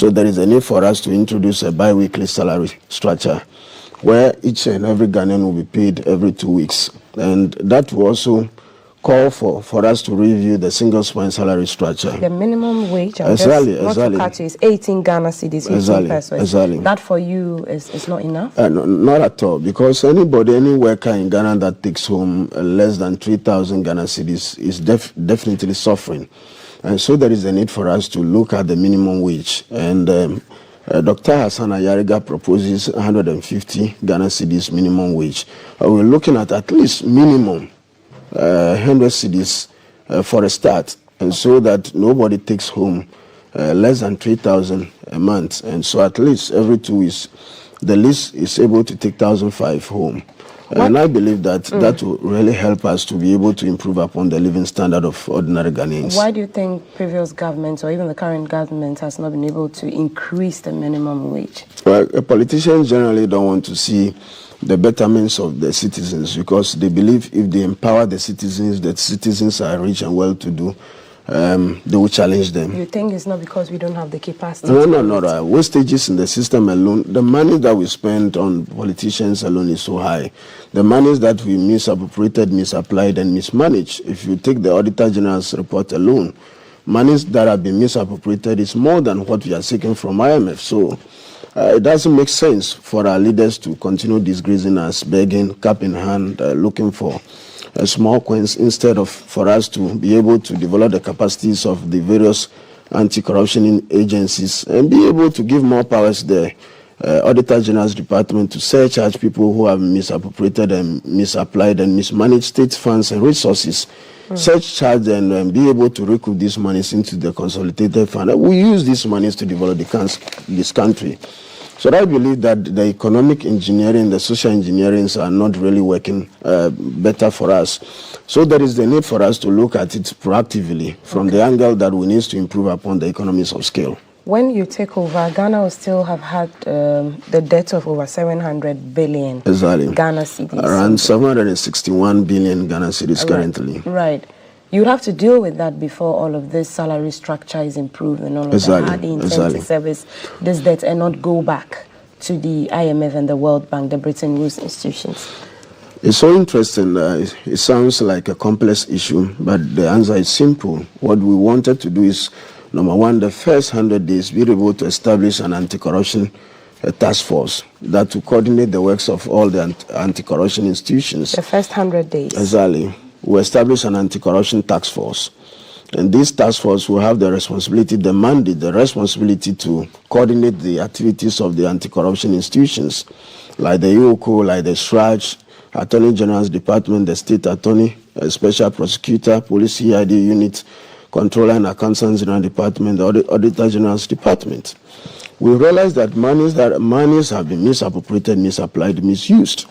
So there is a need for us to introduce a bi-weekly salary structure where each and every Ghanaian will be paid every 2 weeks. And that will also call for us to review the single spine salary structure. The minimum wage, exactly. To catch is 18 Ghana cedis, 15 pesos. Exactly. That for you is not enough? No, not at all, because any worker in Ghana that takes home less than 3,000 Ghana cedis is definitely suffering. And so there is a need for us to look at the minimum wage. And Dr. Hassan Ayariga proposes 150 Ghana cedis minimum wage. We're looking at least minimum 100 cedis for a start, and so that nobody takes home less than 3,000 a month, and so at least every 2 weeks the least is able to take 1,500 home. And I believe that that will really help us to be able to improve upon the living standard of ordinary Ghanaians. Why do you think previous governments or even the current government has not been able to increase the minimum wage? Well, politicians generally don't want to see the betterments of the citizens, because they believe if they empower the citizens are rich and well-to-do, they will challenge them. You think it's not because we don't have the capacity? No. Wastages in the system alone, the money that we spend on politicians alone is so high. The monies that we misappropriated, misapplied, and mismanaged, if you take the Auditor General's report alone, monies that have been misappropriated is more than what we are seeking from IMF. So it doesn't make sense for our leaders to continue disgracing us, begging, cap in hand, looking for small coins, instead of for us to be able to develop the capacities of the various anti-corruption agencies and be able to give more powers the Auditor General's Department to surcharge people who have misappropriated and misapplied and mismanaged state funds and resources. Surcharge and be able to recoup these monies into the consolidated fund. We use these monies to develop this country. So I believe that the economic engineering, the social engineering are not really working better for us. So there is the need for us to look at it proactively from the angle that we need to improve upon the economies of scale. When you take over, Ghana will still have had the debt of over 700 billion Ghana cedis. Around 761 billion Ghana cedis currently. Right. You have to deal with that before all of this salary structure is improved and all of that. How do you intend to service this debt and not go back to the IMF and the World Bank, the Bretton Woods institutions? It's so interesting. It sounds like a complex issue, but the answer is simple. What we wanted to do is, number one, the first 100 days, we were able to establish an anti-corruption task force that will coordinate the works of all the anti-corruption institutions. The first 100 days. Exactly. We established an anti-corruption task force. And this task force will have the responsibility, the mandate, the responsibility to coordinate the activities of the anti-corruption institutions, like the EOCO, like the SRAJ, Attorney General's Department, the State Attorney, Special Prosecutor, Police CID Unit, Controller and Accountant General Department, the Auditor General's Department. We realized that monies have been misappropriated, misapplied, misused.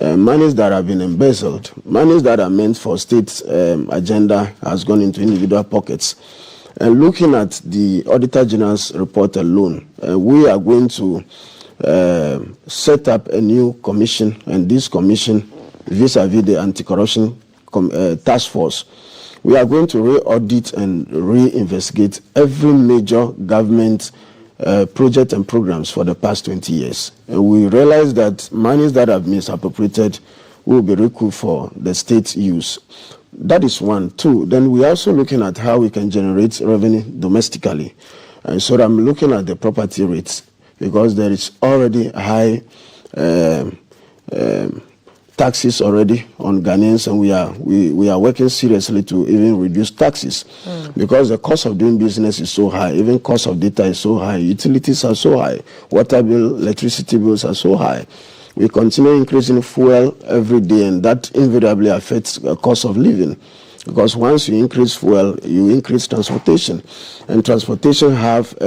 Monies that have been embezzled, monies that are meant for state agenda has gone into individual pockets. And looking at the Auditor General's report alone, we are going to set up a new commission, and this commission, vis-a-vis the anti-corruption task force, we are going to re-audit and re-investigate every major government project and programs for the past 20 years. And we realize that monies that have been misappropriated will be recouped for the state use. That is one. Two, then we're also looking at how we can generate revenue domestically. And so I'm looking at the property rates, because there is already high taxes already on Ghanaians, and we are working seriously to even reduce taxes, because the cost of doing business is so high, even cost of data is so high, utilities are so high, water bill, electricity bills are so high. We continue increasing fuel every day, and that invariably affects the cost of living, because once you increase fuel, you increase transportation, and transportation have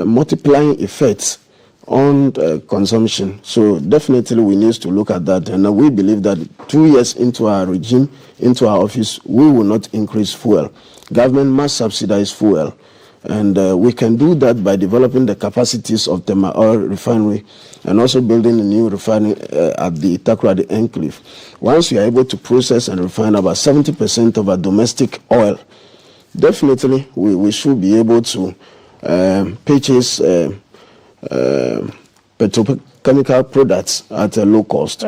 multiplying effects on consumption. So definitely we need to look at that, and we believe that 2 years into our regime, into our office, we will not increase fuel. Government must subsidize fuel, and we can do that by developing the capacities of the oil refinery and also building a new refinery at the Takoradi Enclave. Once we are able to process and refine about 70% of our domestic oil, definitely we should be able to purchase petrochemical products at a low cost.